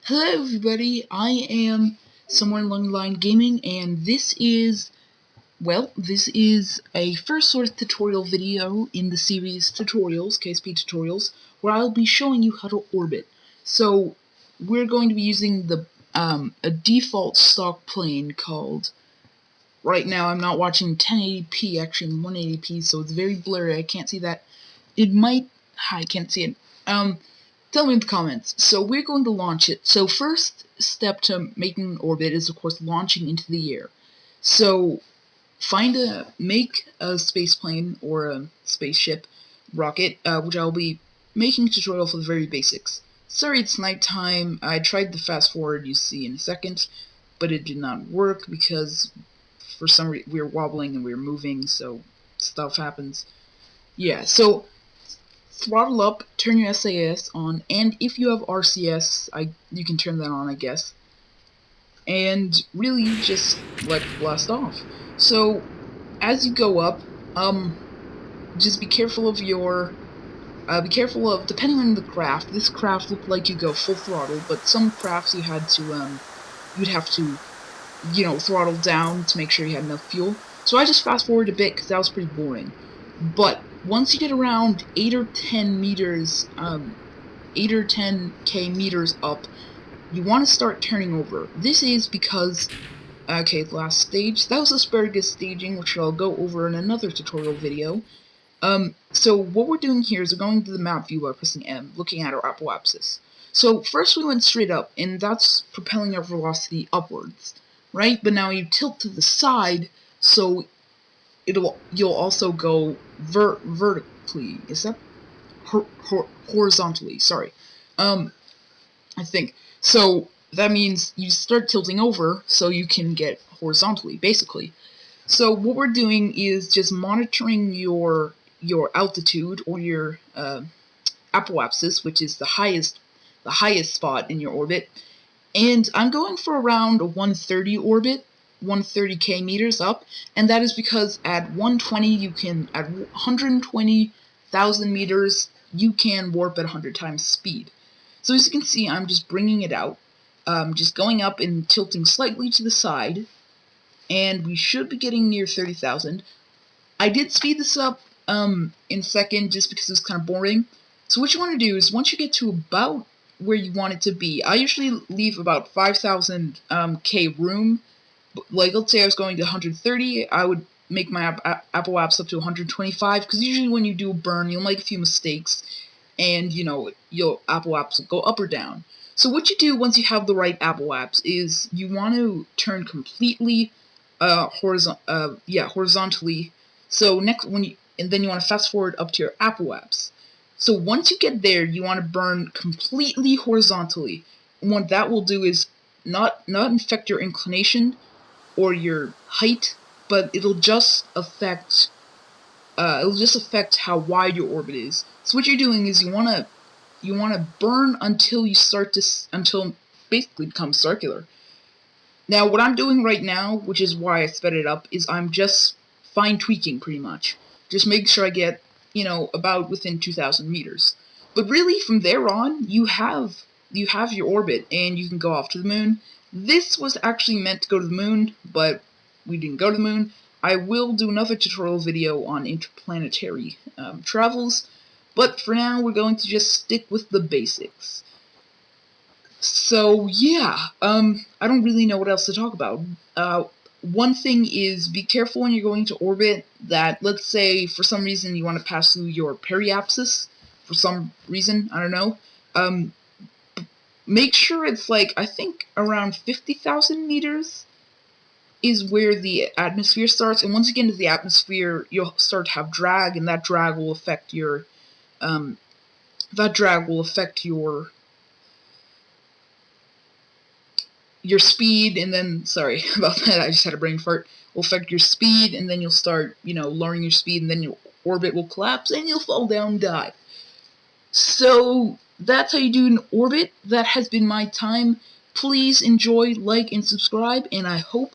Hello everybody, I am Somewhere Along the Line Gaming, and this is a first sort of tutorial video in the series Tutorials, KSP Tutorials, where I'll be showing you how to orbit. So, we're going to be using a default stock plane called, right now I'm not watching 1080p, actually in 180p, so it's very blurry, I can't see that. I can't see it. Tell me in the comments. So we're going to launch it. So first step to making an orbit is of course launching into the air. So make a space plane or a spaceship rocket, which I'll be making a tutorial for the very basics. Sorry it's nighttime. I tried the fast forward you see in a second, but it did not work because for some reason we were wobbling and we were moving, so stuff happens. Yeah, so throttle up, turn your SAS on, and if you have RCS, you can turn that on, I guess. And really just let it blast off. So as you go up, just be careful of depending on the craft. This craft looked like you go full throttle, but some crafts you'd have to, throttle down to make sure you had enough fuel. So I just fast forward a bit because that was pretty boring. But once you get around 8 or 10 meters, 8 or 10k meters up, you want to start turning over. This is because, okay, last stage, that was asparagus staging, which I'll go over in another tutorial video. So what we're doing here is we're going to the map view by pressing M, looking at our apoapsis. So first we went straight up, and that's propelling our velocity upwards, right? But now you tilt to the side, so you'll also go vertically. Is that horizontally? Sorry. I think so. That means you start tilting over so you can get horizontally, basically. So what we're doing is just monitoring your altitude or your apoapsis, which is the highest spot in your orbit. And I'm going for around a 130 orbit. 130k meters up, and that is because at 120,000 meters you can warp at 100 times speed. So as you can see, I'm just bringing it out, just going up and tilting slightly to the side, and we should be getting near 30,000. I did speed this up in a second just because it's kind of boring. So what you want to do is once you get to about where you want it to be, I usually leave about 5,000 k room. Like, let's say I was going to 130, I would make my apoapsis up to 125, because usually when you do a burn, you'll make a few mistakes, and, your apoapsis will go up or down. So what you do once you have the right apoapsis is you want to turn completely horizontally. So and then you want to fast forward up to your apoapsis. So once you get there, you want to burn completely horizontally. And what that will do is not affect your inclination or your height, but it'll just affect how wide your orbit is. So what you're doing is you wanna burn until until it basically becomes circular. Now what I'm doing right now, which is why I sped it up, is I'm just fine tweaking pretty much. Just make sure I get, about within 2,000 meters. But really from there on, you have your orbit and you can go off to the moon. This was actually meant to go to the moon, but we didn't go to the moon. I will do another tutorial video on interplanetary travels, but for now we're going to just stick with the basics. So yeah, I don't really know what else to talk about. One thing is be careful when you're going to orbit that, let's say for some reason you want to pass through your periapsis, for some reason, I don't know. Make sure it's like, I think around 50,000 meters is where the atmosphere starts, and once you get into the atmosphere, you'll start to have drag, and that drag will affect your speed, and then, sorry about that, I just had a brain fart, will affect your speed, and then you'll start, lowering your speed, and then your orbit will collapse, and you'll fall down and die. So that's how you do an orbit. That has been my time. Please enjoy, like, and subscribe, and I hope